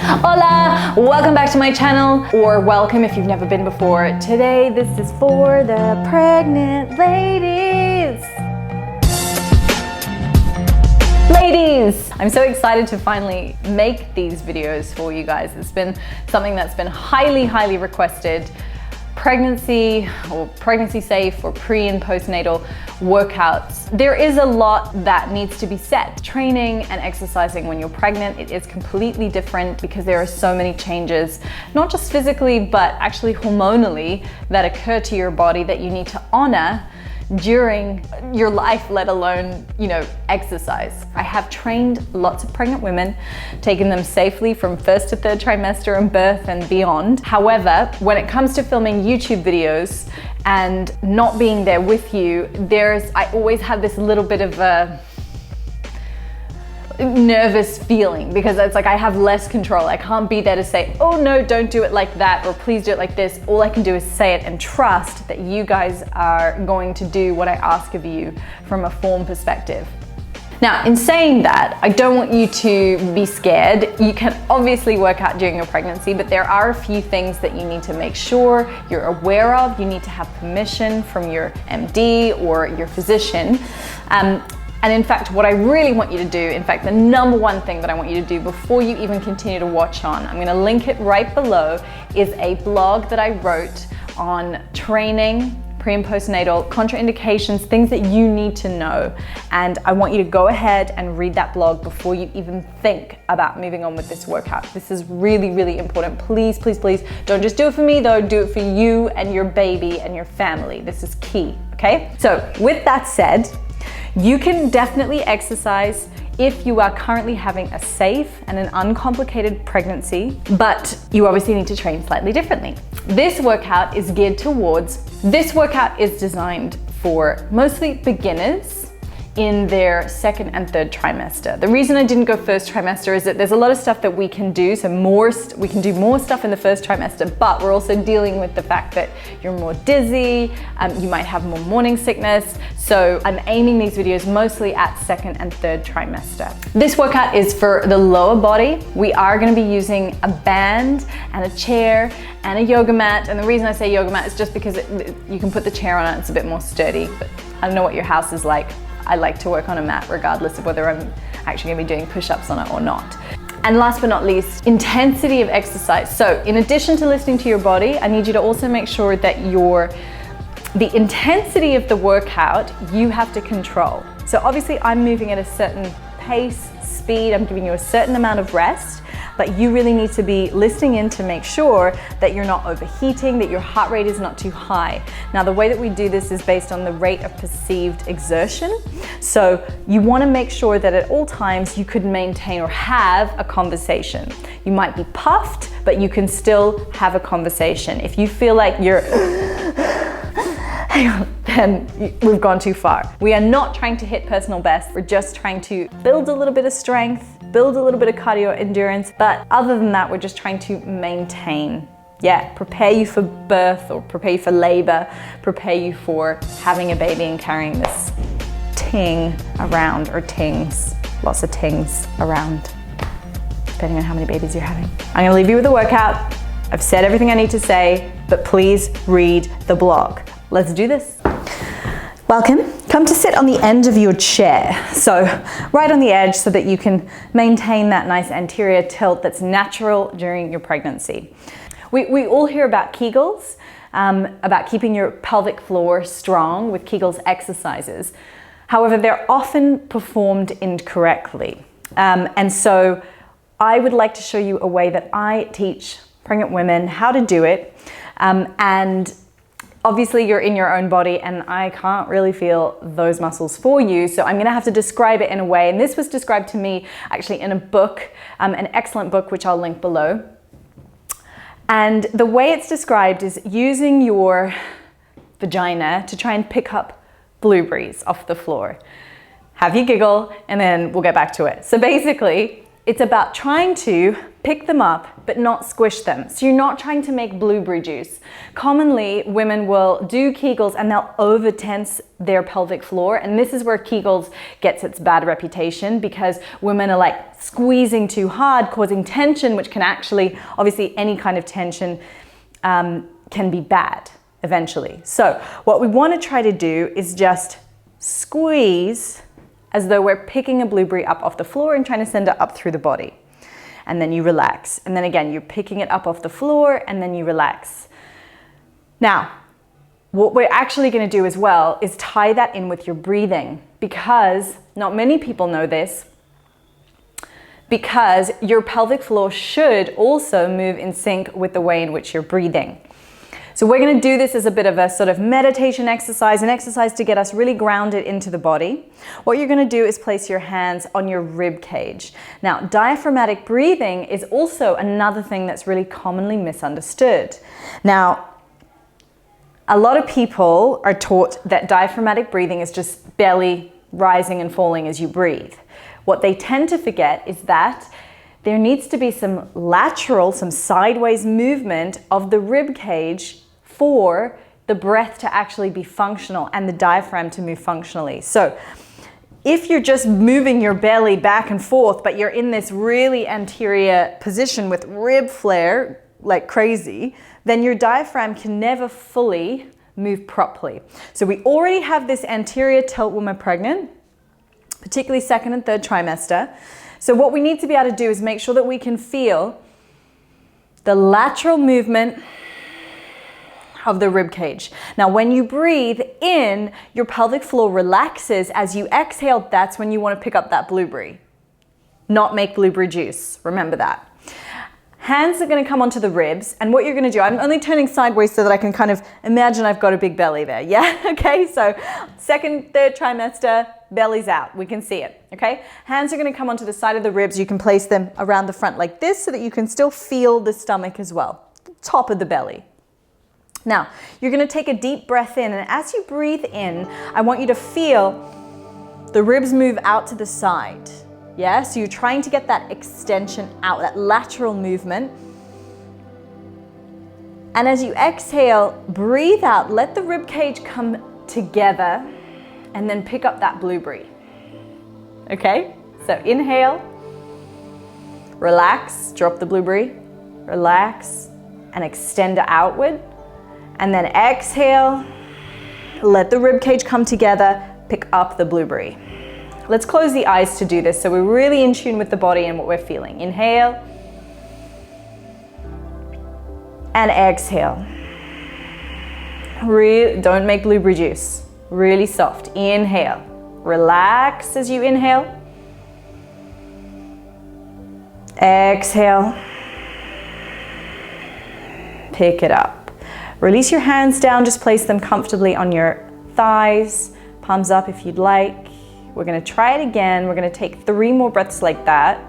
Hola, welcome back to my channel, or welcome if you've never been before. Today, this is for the pregnant ladies. Ladies, I'm so excited to finally make these videos for you guys. It's been something that's been highly requested. Pregnancy or pregnancy safe or pre and postnatal workouts. There is a lot that needs to be said. Training and exercising when you're pregnant, it is completely different because there are so many changes, not just physically, but actually hormonally that occur to your body that you need to honor during your life, let alone, exercise. I have trained lots of pregnant women, taken them safely from first to third trimester and birth and beyond. However, when it comes to filming YouTube videos and not being there with you, I always have this little bit of a nervous feeling because it's like I have less control. I can't be there to say, oh no, don't do it like that, or please do it like this. All I can do is say it and trust that you guys are going to do what I ask of you from a form perspective. Now, in saying that, I don't want you to be scared. You can obviously work out during your pregnancy, but there are a few things that you need to make sure you're aware of. You need to have permission from your MD or your physician. And in fact, what I really want you to do, in fact, the number one thing that I want you to do before you even continue to watch on, I'm gonna link it right below, is a blog that I wrote on training, pre and postnatal, contraindications, things that you need to know. And I want you to go ahead and read that blog before you even think about moving on with this workout. This is really important. Please, don't just do it for me though, do it for you and your baby and your family. This is key, okay? So with that said, you can definitely exercise if you are currently having a safe and an uncomplicated pregnancy, but you obviously need to train slightly differently. This workout is designed for mostly beginners in their second and third trimester. The reason I didn't go first trimester is that there's a lot of stuff that we can do, so we can do more stuff in the first trimester, but we're also dealing with the fact that you're more dizzy, you might have more morning sickness, so I'm aiming these videos mostly at second and third trimester. This workout is for the lower body. We are gonna be using a band and a chair and a yoga mat, and the reason I say yoga mat is just because you can put the chair on it, it's a bit more sturdy, but I don't know what your house is like. I like to work on a mat regardless of whether I'm actually gonna be doing push-ups on it or not. And last but not least, intensity of exercise. So in addition to listening to your body, I need you to also make sure that the intensity of the workout, you have to control. So obviously I'm moving at a certain pace, speed, I'm giving you a certain amount of rest, but you really need to be listening in to make sure that you're not overheating, that your heart rate is not too high. Now, the way that we do this is based on the rate of perceived exertion. So you want to make sure that at all times you could maintain or have a conversation. You might be puffed, but you can still have a conversation. If you feel like you're then we've gone too far. We are not trying to hit personal best. We're just trying to build a little bit of strength, build a little bit of cardio endurance. But other than that, we're just trying to maintain. Prepare you for birth or prepare you for labor, prepare you for having a baby and carrying this ting around, or tings, lots of tings around, depending on how many babies you're having. I'm gonna leave you with a workout. I've said everything I need to say, but please read the blog. Let's do this. Welcome. Come to sit on the end of your chair. So right on the edge so that you can maintain that nice anterior tilt that's natural during your pregnancy. We all hear about Kegels, about keeping your pelvic floor strong with Kegels exercises. However, they're often performed incorrectly. And so I would like to show you a way that I teach pregnant women how to do it. And obviously you're in your own body and I can't really feel those muscles for you, so I'm gonna have to describe it in a way, and this was described to me actually in a book, an excellent book which I'll link below. And the way it's described is using your vagina to try and pick up blueberries off the floor. Have you giggle and then we'll get back to it. So basically, It's about trying to pick them up but not squish them. So you're not trying to make blueberry juice. Commonly, women will do Kegels and they'll over tense their pelvic floor, and this is where Kegels gets its bad reputation, because women are like squeezing too hard, causing tension, which can actually, obviously any kind of tension can be bad eventually. So what we want to try to do is just squeeze as though we're picking a blueberry up off the floor and trying to send it up through the body. And then you relax. And then again, you're picking it up off the floor and then you relax. Now, what we're actually going to do as well is tie that in with your breathing, because not many people know this, because your pelvic floor should also move in sync with the way in which you're breathing. So we're going to do this as a bit of a sort of meditation exercise, an exercise to get us really grounded into the body. What you're going to do is place your hands on your rib cage. Now, diaphragmatic breathing is also another thing that's really commonly misunderstood. Now, a lot of people are taught that diaphragmatic breathing is just belly rising and falling as you breathe. What they tend to forget is that there needs to be some lateral, some sideways movement of the rib cage for the breath to actually be functional and the diaphragm to move functionally. So if you're just moving your belly back and forth, but you're in this really anterior position with rib flare like crazy, then your diaphragm can never fully move properly. So we already have this anterior tilt when we're pregnant, particularly second and third trimester. So what we need to be able to do is make sure that we can feel the lateral movement of the rib cage. Now, when you breathe in, your pelvic floor relaxes. As you exhale, that's when you want to pick up that blueberry, not make blueberry juice. Remember that. Hands are going to come onto the ribs, and what you're going to do, I'm only turning sideways so that I can kind of imagine I've got a big belly there. Yeah, okay, so second, third trimester, belly's out. We can see it, okay? Hands are going to come onto the side of the ribs. You can place them around the front like this so that you can still feel the stomach as well, the top of the belly. Now, you're going to take a deep breath in, and as you breathe in, I want you to feel the ribs move out to the side. Yeah, so you're trying to get that extension out, that lateral movement. And as you exhale, breathe out, let the rib cage come together, and then pick up that blueberry. Okay, so inhale, relax, drop the blueberry, relax, and extend it outward. And then exhale, let the rib cage come together, pick up the blueberry. Let's close the eyes to do this so we're really in tune with the body and what we're feeling. Inhale and exhale. Don't make blueberry juice. Really soft. Inhale. Relax as you inhale. Exhale. Pick it up. Release your hands down, just place them comfortably on your thighs, palms up if you'd like. We're going to try it again. We're going to take 3 more breaths like that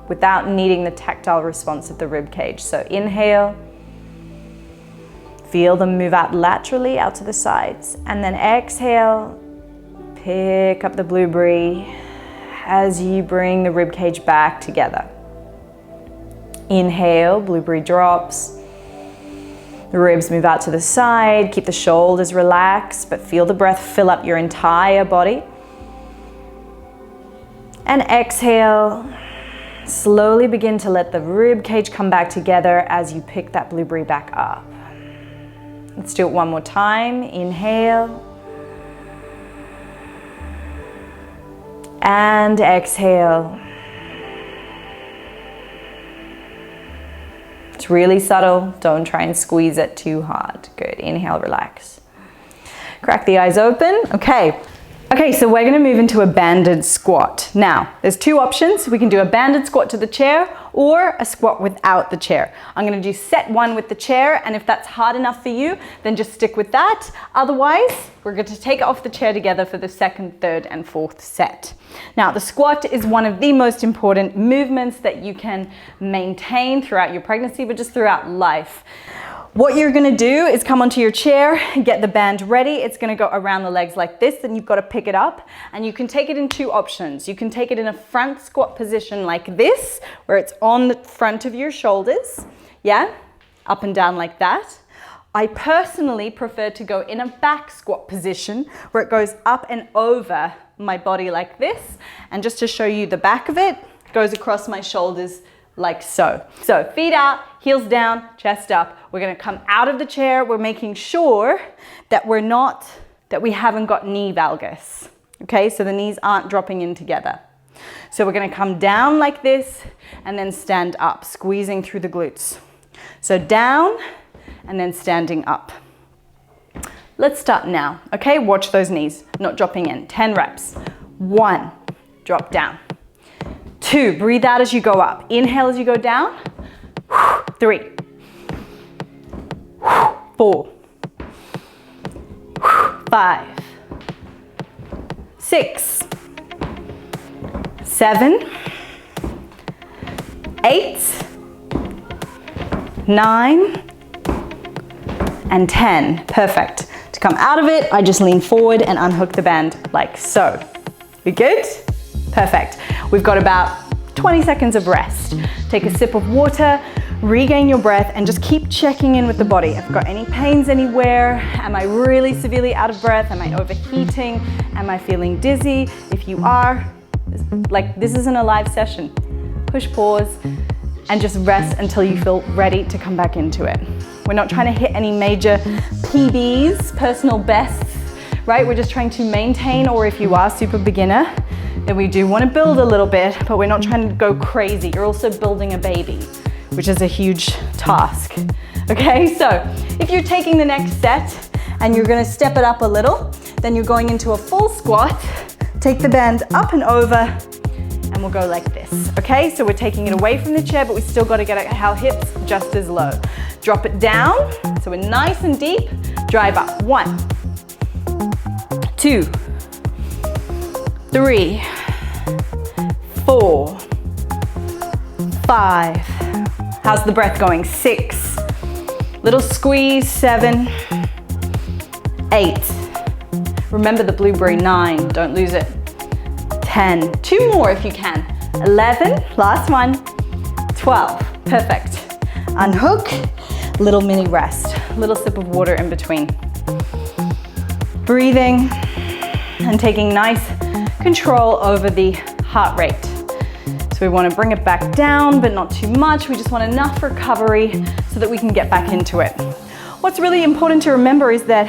without needing the tactile response of the rib cage. So inhale, feel them move out laterally out to the sides, and then exhale, pick up the blueberry as you bring the rib cage back together. Inhale, blueberry drops. The ribs move out to the side, keep the shoulders relaxed, but feel the breath fill up your entire body. And exhale, slowly begin to let the rib cage come back together as you pick that blueberry back up. Let's do it one more time. Inhale. And exhale. It's really subtle. Don't try and squeeze it too hard. Good. Inhale, relax. Crack the eyes open. Okay. Okay, so we're going to move into a banded squat. Now, there's 2 options. We can do a banded squat to the chair or a squat without the chair. I'm going to do set 1 with the chair, and if that's hard enough for you, then just stick with that. Otherwise, we're going to take it off the chair together for the 2nd, 3rd, and 4th set. Now, the squat is one of the most important movements that you can maintain throughout your pregnancy, but just throughout life. What you're gonna do is come onto your chair, get the band ready. It's gonna go around the legs like this, and you've got to pick it up. And you can take it in two options. You can take it in a front squat position like this, where it's on the front of your shoulders, yeah? Up and down like that. I personally prefer to go in a back squat position, where it goes up and over my body like this. And just to show you the back of it, it goes across my shoulders like so. So feet out, heels down, chest up. We're gonna come out of the chair. We're making sure that we haven't got knee valgus. Okay, so the knees aren't dropping in together. So we're gonna come down like this and then stand up, squeezing through the glutes. So down and then standing up. Let's start now, okay? Watch those knees, not dropping in. 10 reps. 1, drop down. 2, breathe out as you go up. Inhale as you go down. 3, 4, 5, 6, 7, 8, 9, and 10. Perfect. To come out of it, I just lean forward and unhook the band like so. We good? Perfect. We've got about 20 seconds of rest. Take a sip of water, regain your breath, and just keep checking in with the body. Have I got any pains anywhere? Am I really severely out of breath? Am I overheating? Am I feeling dizzy? If you are, like, this isn't a live session. Push pause and just rest until you feel ready to come back into it. We're not trying to hit any major PBs, personal bests, right? We're just trying to maintain, or if you are super beginner, then we do want to build a little bit, but we're not trying to go crazy. You're also building a baby, which is a huge task. Okay, so if you're taking the next set and you're going to step it up a little, then you're going into a full squat. Take the band up and over, and we'll go like this. Okay, so we're taking it away from the chair, but we still got to get our hips just as low. Drop it down, so we're nice and deep. Drive up. 1, 2, 3, 4, 5. How's the breath going? 6. Little squeeze. 7, 8. Remember the blueberry. 9. Don't lose it. 10. 2 more if you can. 11. Last one. 12. Perfect. Unhook. Little mini rest. Little sip of water in between. Breathing and taking nice control over the heart rate. So we want to bring it back down, but not too much. We just want enough recovery so that we can get back into it. What's really important to remember is that,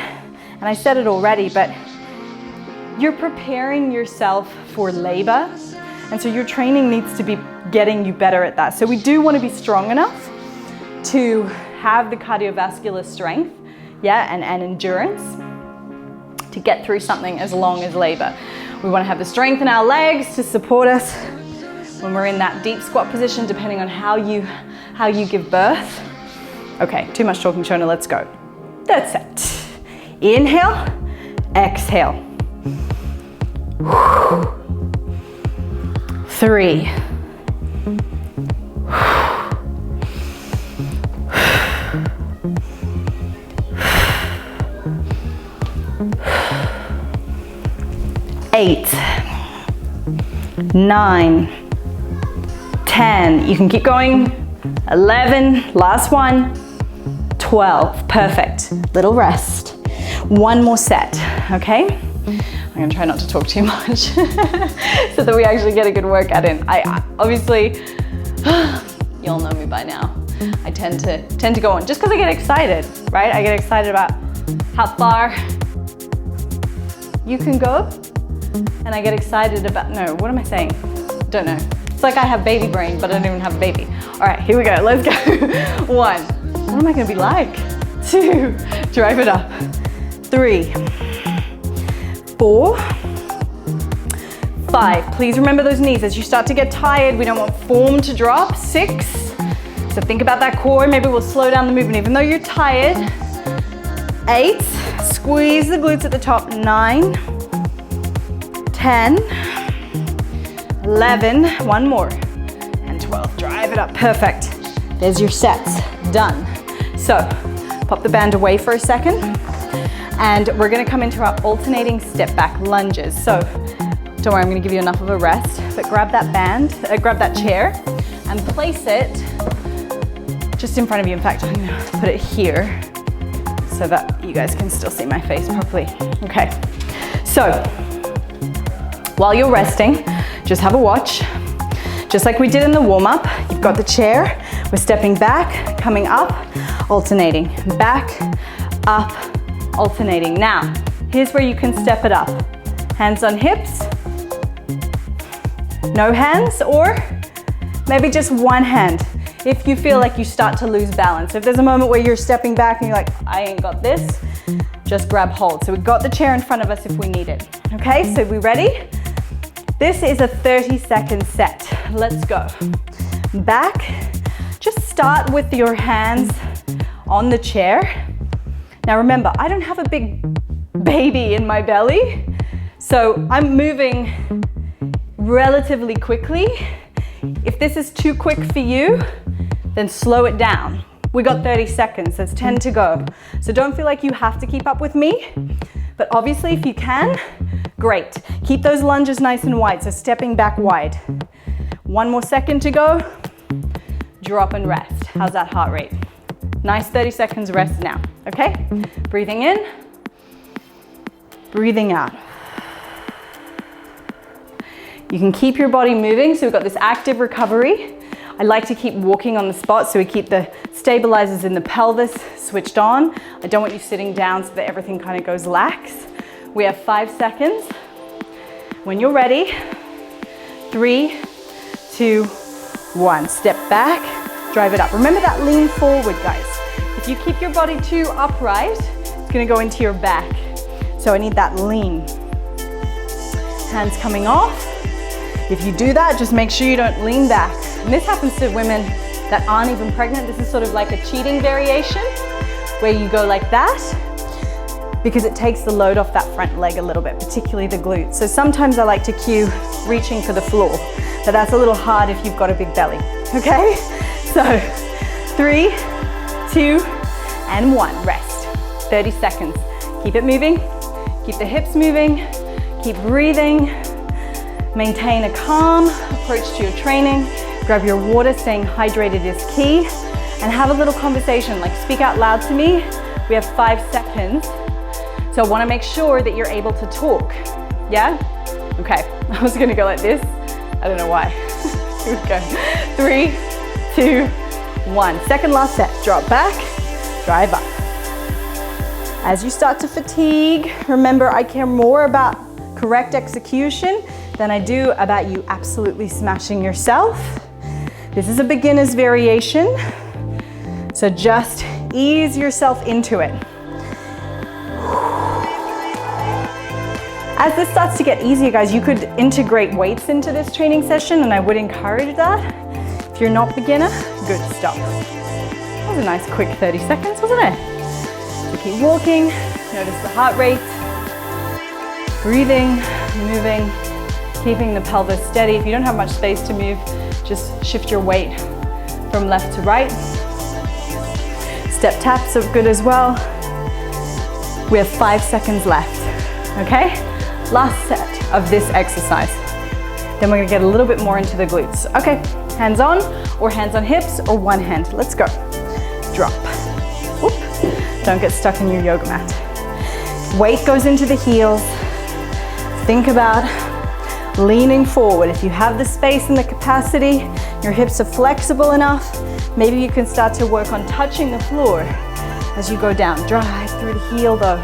and I said it already, but you're preparing yourself for labor. And so your training needs to be getting you better at that. So we do want to be strong enough to have the cardiovascular strength, yeah, and endurance to get through something as long as labor. We want to have the strength in our legs to support us when we're in that deep squat position, depending on how you give birth. Okay, too much talking, Shona, let's go. That's it. Inhale, exhale. 3. 8, 9, 10. You can keep going. 11, last one. 12, perfect. Little rest. One more set, okay? I'm gonna try not to talk too much so that we actually get a good workout in. I obviously, you all know me by now. I tend to go on just because I get excited, right? I get excited about how far you can go, and I get excited about, no, what am I saying? Don't know. It's like I have baby brain, but I don't even have a baby. All right, here we go, let's go. 1, what am I gonna be like? 2, drive it up. 3, 4, 5. Please remember those knees. As you start to get tired, we don't want form to drop. 6, so think about that core. Maybe we'll slow down the movement even though you're tired. 8, squeeze the glutes at the top. 9, 10, 11, one more, and 12. Drive it up, perfect. There's your sets, done. So Pop the band away for a second. And we're gonna come into our alternating step back lunges. So don't worry, I'm gonna give you enough of a rest, but grab that band, grab that chair and place it just in front of you. In fact, I'm gonna put it here so that you guys can still see my face properly. Okay, so while you're resting, just have a watch. Just like we did in the warm-up, you've got the chair, we're stepping back, coming up, alternating, back, up, alternating. Now, here's where you can step it up. Hands on hips, no hands, or maybe just one hand if you feel like you start to lose balance. If there's a moment where you're stepping back and you're like, I ain't got this, just grab hold. So we've got the chair in front of us if we need it. Okay, so we ready? This is a 30-second set. Let's go. Back, just start with your hands on the chair. Now remember, I don't have a big baby in my belly, so I'm moving relatively quickly. If this is too quick for you, then slow it down. We got 30 seconds, there's 10 to go. So don't feel like you have to keep up with me, but obviously if you can, great. Keep those lunges nice and wide, so stepping back wide. One more second to go, drop and rest. How's that heart rate? Nice 30 seconds rest now, okay? Breathing in, breathing out. You can keep your body moving, so we've got this active recovery. I like to keep walking on the spot so we keep the stabilizers in the pelvis switched on. I don't want you sitting down so that everything kind of goes lax. We have 5 seconds. When you're ready, 3, 2, 1. Step back, drive it up. Remember that lean forward, guys. If you keep your body too upright, it's gonna go into your back. So I need that lean. Hands coming off. If you do that, just make sure you don't lean back. And this happens to women that aren't even pregnant. This is sort of like a cheating variation where you go like that because it takes the load off that front leg a little bit, particularly the glutes. So sometimes I like to cue reaching for the floor, but that's a little hard if you've got a big belly, okay? So 3, 2, and 1, rest. 30 seconds. Keep it moving, keep the hips moving, keep breathing. Maintain a calm approach to your training. Grab your water, saying hydrated is key. And have a little conversation, like speak out loud to me. We have 5 seconds. So I wanna make sure that you're able to talk. Yeah? Okay, I was gonna go like this. I don't know why. Here we go. 3, 2, 1. Second last set. Drop back, drive up. As you start to fatigue, remember I care more about correct execution than I do about you absolutely smashing yourself. This is a beginner's variation, so just ease yourself into it. As this starts to get easier, guys, you could integrate weights into this training session, and I would encourage that. If you're not beginner, good, stop. That was a nice quick 30 seconds, wasn't it? So keep walking, notice the heart rate, breathing, moving, keeping the pelvis steady. If you don't have much space to move, just shift your weight from left to right. Step taps are good as well. We have 5 seconds left, okay? Last set of this exercise. Then we're gonna get a little bit more into the glutes. Okay, hands on or hands on hips or one hand. Let's go. Drop. Whoop. Don't get stuck in your yoga mat. Weight goes into the heels. Think about leaning forward. If you have the space and the capacity, your hips are flexible enough, maybe you can start to work on touching the floor as you go down. Drive through the heel though.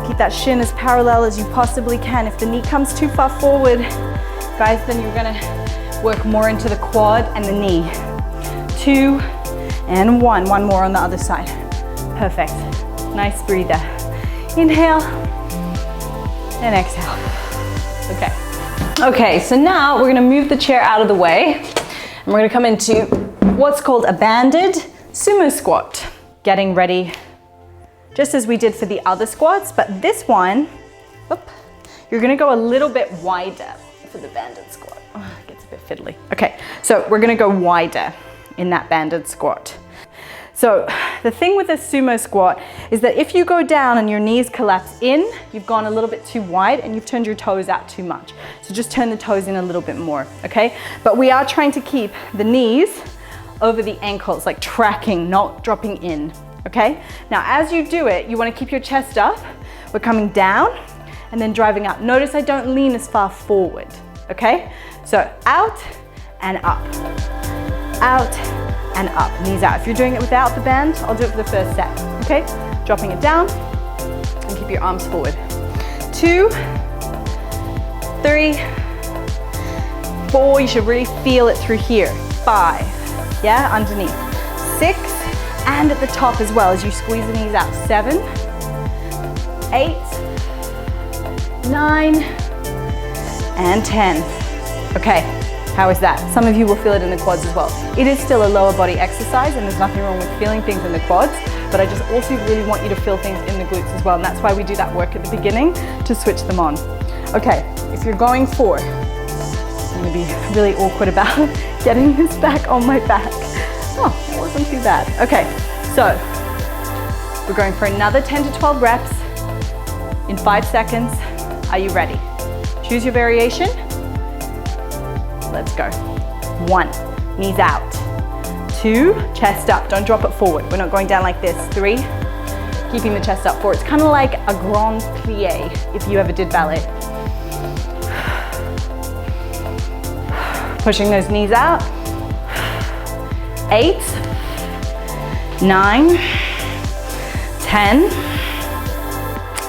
Keep that shin as parallel as you possibly can. If the knee comes too far forward, guys, then you're gonna work more into the quad and the knee. 2 and 1. One more on the other side. Perfect. Nice breather. Inhale and exhale. Okay. Okay, so now we're gonna move the chair out of the way and we're gonna come into what's called a banded sumo squat. Getting ready, just as we did for the other squats, but this one, you're gonna go a little bit wider for the banded squat. Oh, it gets a bit fiddly. Okay, so we're gonna go wider in that banded squat. So the thing with a sumo squat is that if you go down and your knees collapse in, you've gone a little bit too wide and you've turned your toes out too much. So just turn the toes in a little bit more, okay? But we are trying to keep the knees over the ankles, like tracking, not dropping in, okay? Now, as you do it, you want to keep your chest up. We're coming down and then driving up. Notice I don't lean as far forward, okay? So out and up, out and up, knees out. If you're doing it without the band, I'll do it for the first set, okay? Dropping it down and keep your arms forward. 2, 3, 4, you should really feel it through here. 5, yeah, underneath. 6, and at the top as well as you squeeze the knees out. 7, 8, 9, and 10. Okay, how is that? Some of you will feel it in the quads as well. It is still a lower body exercise and there's nothing wrong with feeling things in the quads, but I just also really want you to feel things in the glutes as well, and that's why we do that work at the beginning to switch them on. Okay, if you're going for, I'm gonna be really awkward about getting this back on my back. Oh, it wasn't too bad. Okay, so we're going for another 10 to 12 reps in 5 seconds. Are you ready? Choose your variation. Let's go. 1, knees out. 2, chest up. Don't drop it forward. We're not going down like this. 3, keeping the chest up forward. It's kind of like a grand plie if you ever did ballet. Pushing those knees out. 8, 9, 10,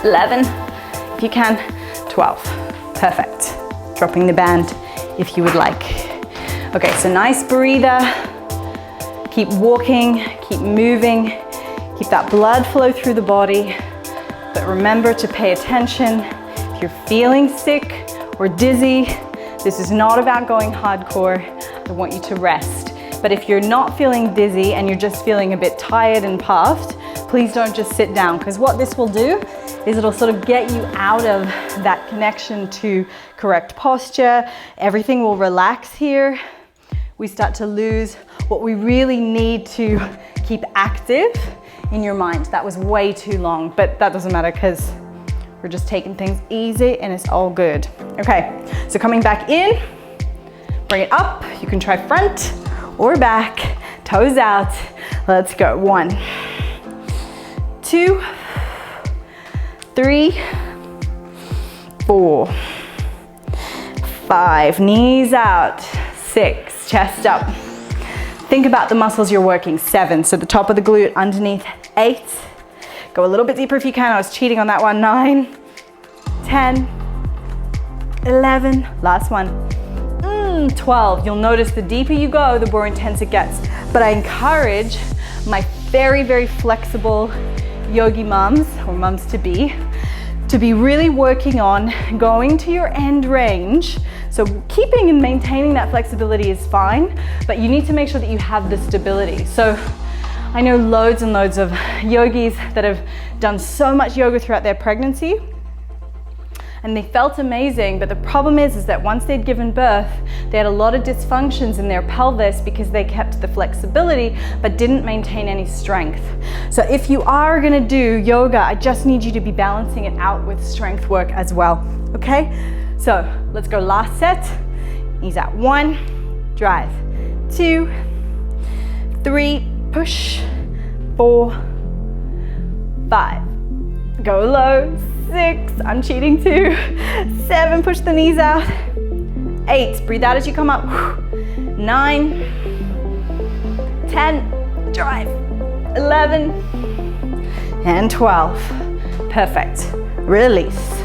11, if you can, 12. Perfect. Dropping the band if you would like. Okay, so nice breather. Keep walking, keep moving, keep that blood flow through the body. But remember to pay attention. If you're feeling sick or dizzy, this is not about going hardcore. I want you to rest. But if you're not feeling dizzy and you're just feeling a bit tired and puffed, please don't just sit down, because what this will do is it'll sort of get you out of that connection to correct posture. Everything will relax here. We start to lose what we really need to keep active in your mind. That was way too long, but that doesn't matter because we're just taking things easy and it's all good. Okay, so coming back in, bring it up. You can try front or back, toes out. Let's go. 1, 2, 3, 4, 5, knees out. 6, chest up. Think about the muscles you're working. 7, so the top of the glute underneath. 8, go a little bit deeper if you can. I was cheating on that one. 9, 10, 11, last one. 12. You'll notice the deeper you go, the more intense it gets. But I encourage my very, very flexible yogi mums or mums to be really working on going to your end range. So keeping and maintaining that flexibility is fine, but you need to make sure that you have the stability. So I know loads and loads of yogis that have done so much yoga throughout their pregnancy, and they felt amazing, but the problem is that once they'd given birth, they had a lot of dysfunctions in their pelvis because they kept the flexibility but didn't maintain any strength. So if you are gonna do yoga, I just need you to be balancing it out with strength work as well, okay? So let's go last set. Knees out. 1, drive. 2, 3, push. 4, 5, go low. 6, I'm cheating too. 7, push the knees out. 8, breathe out as you come up. 9, 10, drive. 11, and 12. Perfect. Release.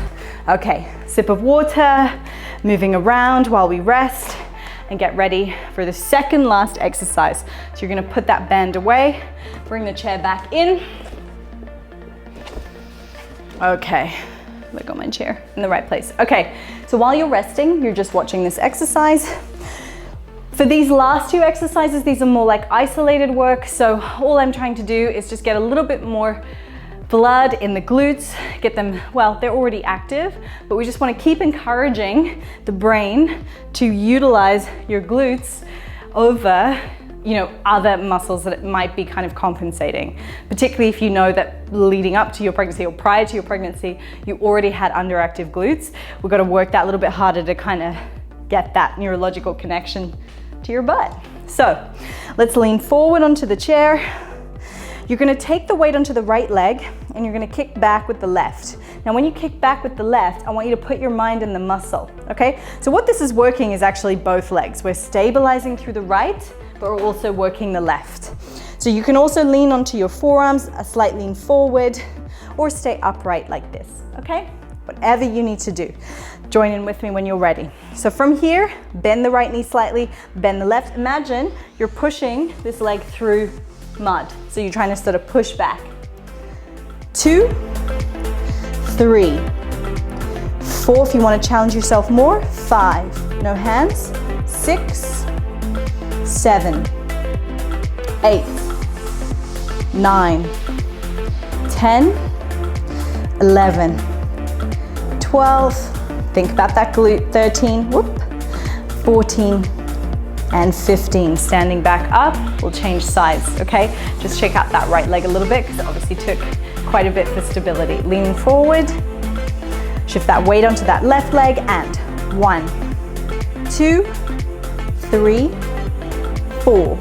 Okay, sip of water, moving around while we rest and get ready for the second last exercise. So you're gonna put that band away, bring the chair back in. Okay, I got my chair in the right place. Okay, so while you're resting, you're just watching this exercise. For these last 2 exercises, these are more like isolated work. So all I'm trying to do is just get a little bit more blood in the glutes, get them, well, they're already active, but we just want to keep encouraging the brain to utilize your glutes over other muscles that it might be kind of compensating, particularly if you know that leading up to your pregnancy or prior to your pregnancy, you already had underactive glutes. We've got to work that a little bit harder to kind of get that neurological connection to your butt. So let's lean forward onto the chair. You're going to take the weight onto the right leg and you're going to kick back with the left. Now when you kick back with the left, I want you to put your mind in the muscle, okay? So what this is working is actually both legs. We're stabilizing through the right, but we're also working the left. So you can also lean onto your forearms, a slight lean forward, or stay upright like this, okay? Whatever you need to do. Join in with me when you're ready. So from here, bend the right knee slightly, bend the left. Imagine you're pushing this leg through mud. So you're trying to sort of push back. 2, 3, 4, if you want to challenge yourself more, 5, no hands, 6, 7, 8, 9, 10, 11, 12, think about that glute, 13, whoop, 14, and 15. Standing back up, we'll change sides, okay? Just check out that right leg a little bit because it obviously took quite a bit for stability. Leaning forward, shift that weight onto that left leg, and 1, 2, 3, 4.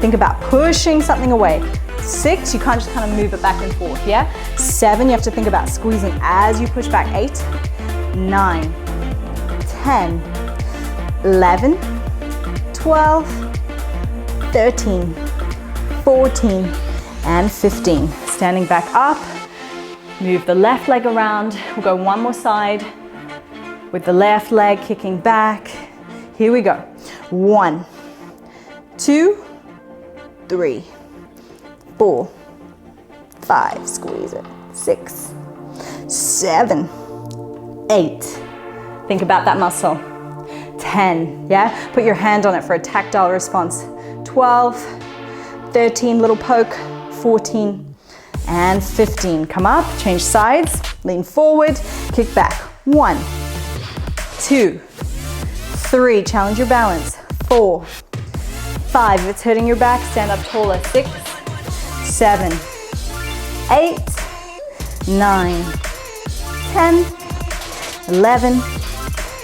Think about pushing something away. 6, you can't just kind of move it back and forth, yeah? 7, you have to think about squeezing as you push back. 8, 9, 10, 11, 12, 13, 14, and 15. Standing back up, move the left leg around. We'll go one more side with the left leg kicking back. Here we go. 1, 2, 3, 4, 5, squeeze it. 6, 7, 8. Think about that muscle. 10, yeah? Put your hand on it for a tactile response. 12, 13, little poke, 14, and 15. Come up, change sides, lean forward, kick back. 1, 2, 3, challenge your balance. 4, 5, if it's hurting your back, stand up taller. 6, 7, 8, 9, 10, 11,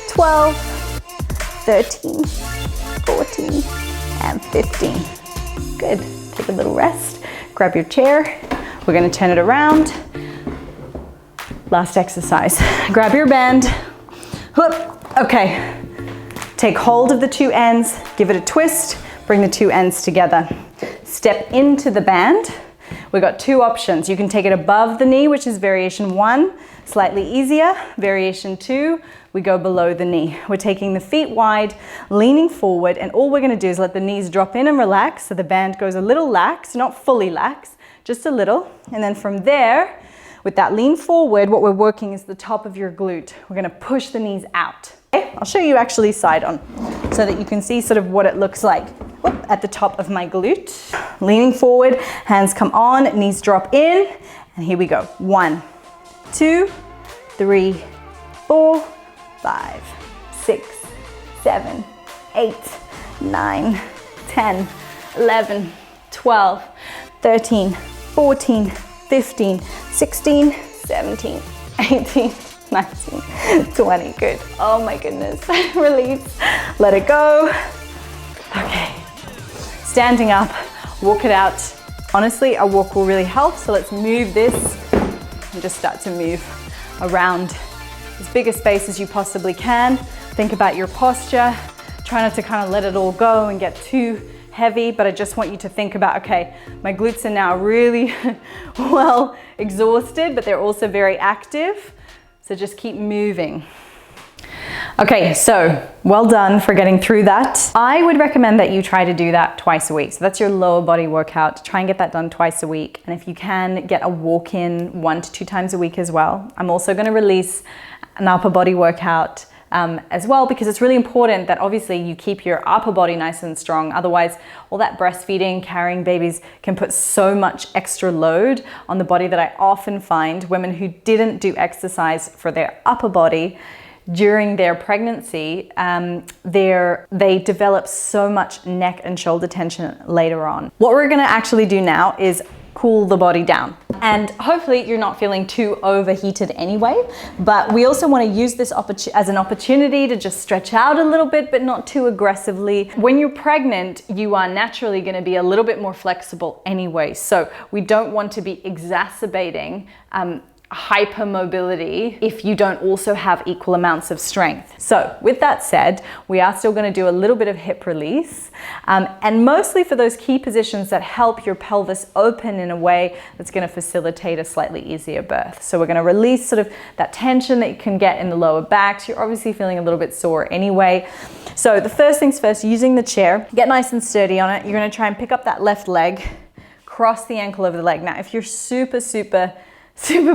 12, 13, 14, and 15. Good. Take a little rest. Grab your chair. We're going to turn it around. Last exercise. Grab your band. Whoop. Okay. Take hold of the two ends. Give it a twist. Bring the two ends together. Step into the band. We've got two options. You can take it above the knee, which is variation 1, slightly easier. Variation 2, we go below the knee. We're taking the feet wide, leaning forward, and all we're going to do is let the knees drop in and relax so the band goes a little lax, not fully lax, just a little. And then from there, with that lean forward, what we're working is the top of your glute. We're going to push the knees out. Okay? I'll show you actually side on so that you can see sort of what it looks like. Whoop, at the top of my glute. Leaning forward, hands come on, knees drop in, and here we go. 1, 2, 3, 4, 5, 6, 7, 8, 9, 10, 11, 12, 13, 14, 15, 16, 17, 18, 19, 20. Good. Oh my goodness. Release. Let it go. Okay. Standing up, walk it out. Honestly, a walk will really help. So let's move this and just start to move around as big a space as you possibly can. Think about your posture. Try not to kind of let it all go and get too heavy, but I just want you to think about, okay, my glutes are now really well exhausted, but they're also very active. So just keep moving. Okay, so well done for getting through that. I would recommend that you try to do that twice a week. So that's your lower body workout. Try and get that done twice a week. And if you can, get a walk in 1 to 2 times a week as well. I'm also going to release an upper body workout as well, because it's really important that obviously you keep your upper body nice and strong. Otherwise, all that breastfeeding, carrying babies can put so much extra load on the body that I often find women who didn't do exercise for their upper body during their pregnancy, they develop so much neck and shoulder tension later on. What we're gonna actually do now is cool the body down. And hopefully you're not feeling too overheated anyway, but we also want to use this as an opportunity to just stretch out a little bit, but not too aggressively. When you're pregnant, you are naturally going to be a little bit more flexible anyway. So we don't want to be exacerbating hypermobility if you don't also have equal amounts of strength. So with that said, we are still going to do a little bit of hip release, and mostly for those key positions that help your pelvis open in a way that's going to facilitate a slightly easier birth. So we're going to release sort of that tension that you can get in the lower back. So you're obviously feeling a little bit sore anyway. So the first things first, using the chair, get nice and sturdy on it. You're going to try and pick up that left leg, cross the ankle over the leg. Now, if you're super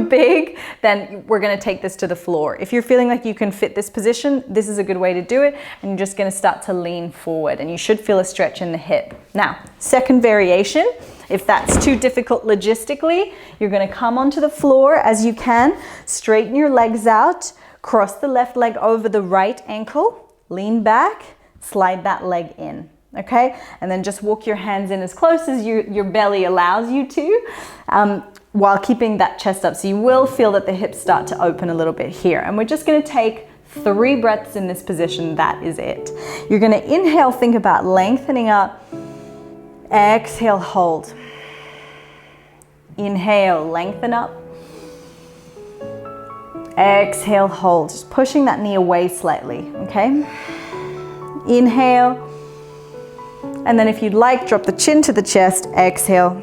big, then we're going to take this to the floor. If you're feeling like you can fit this position, this is a good way to do it, and you're just going to start to lean forward, and you should feel a stretch in the hip. Now, second variation, if that's too difficult logistically, you're going to come onto the floor as you can, straighten your legs out, cross the left leg over the right ankle, lean back, slide that leg in. Okay, and then just walk your hands in as close as your belly allows you to, while keeping that chest up. So you will feel that the hips start to open a little bit here. And we're just going to take 3 breaths in this position. That is it. You're going to inhale, think about lengthening up. Exhale, hold. Inhale, lengthen up. Exhale, hold. Just pushing that knee away slightly, okay? Inhale. And then if you'd like, drop the chin to the chest, exhale,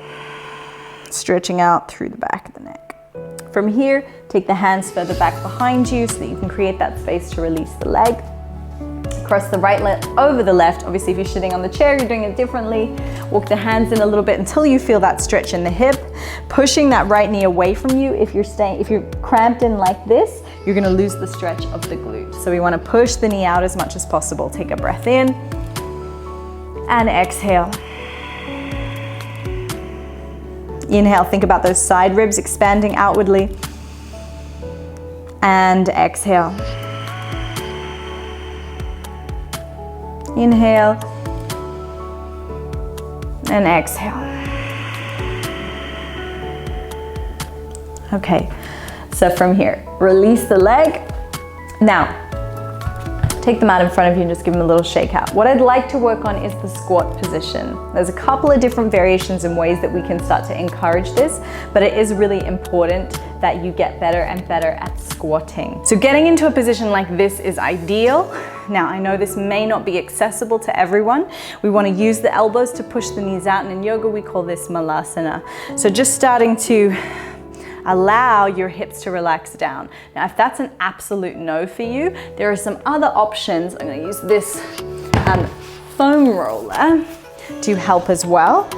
stretching out through the back of the neck. From here, take the hands further back behind you so that you can create that space to release the leg. Cross the right leg over the left. Obviously, if you're sitting on the chair, you're doing it differently. Walk the hands in a little bit until you feel that stretch in the hip, pushing that right knee away from you. If you're cramped in like this, you're gonna lose the stretch of the glute. So we wanna push the knee out as much as possible. Take a breath in. And exhale. Inhale, think about those side ribs expanding outwardly. And exhale. Inhale. And exhale. Okay, so from here, release the leg. Now, take the mat in front of you and just give them a little shake out. What I'd like to work on is the squat position. There's a couple of different variations and ways that we can start to encourage this, but it is really important that you get better and better at squatting. So getting into a position like this is ideal. Now, I know this may not be accessible to everyone. We want to use the elbows to push the knees out, and in yoga we call this malasana. So just starting to allow your hips to relax down. Now, if that's an absolute no for you, there are some other options. I'm going to use this foam roller to help as well.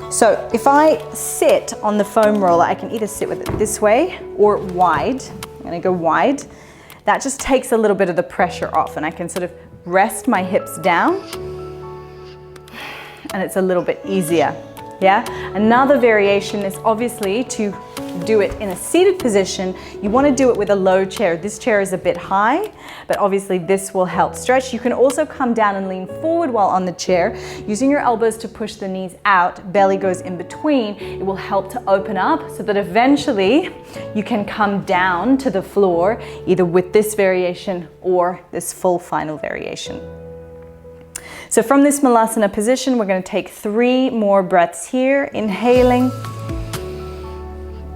So if I sit on the foam roller, I can either sit with it this way or wide. I'm going to go wide. That just takes a little bit of the pressure off, and I can sort of rest my hips down, and it's a little bit easier. Yeah. Another variation is obviously to do it in a seated position. You want to do it with a low chair. This chair is a bit high, but obviously this will help stretch. You can also come down and lean forward while on the chair, using your elbows to push the knees out, belly goes in between. It will help to open up so that eventually you can come down to the floor, either with this variation or this full final variation. So from this malasana position, we're going to take 3 more breaths here, inhaling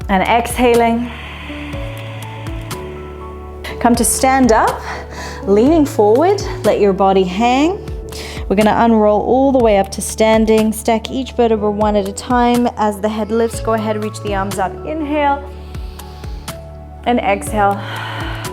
and exhaling. Come to stand up, leaning forward, let your body hang. We're going to unroll all the way up to standing, stack each vertebra one at a time. As the head lifts, go ahead, reach the arms up, inhale and exhale.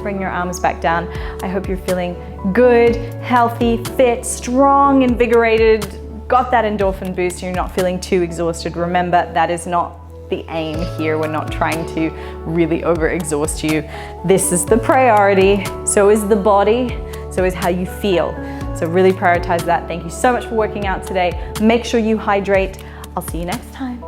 Bring your arms back down. I hope you're feeling good, healthy, fit, strong, invigorated, got that endorphin boost, and you're not feeling too exhausted. Remember, that is not the aim here. We're not trying to really overexhaust you. This is the priority. So is the body, so is how you feel. So really prioritize that. Thank you so much for working out today. Make sure you hydrate. I'll see you next time.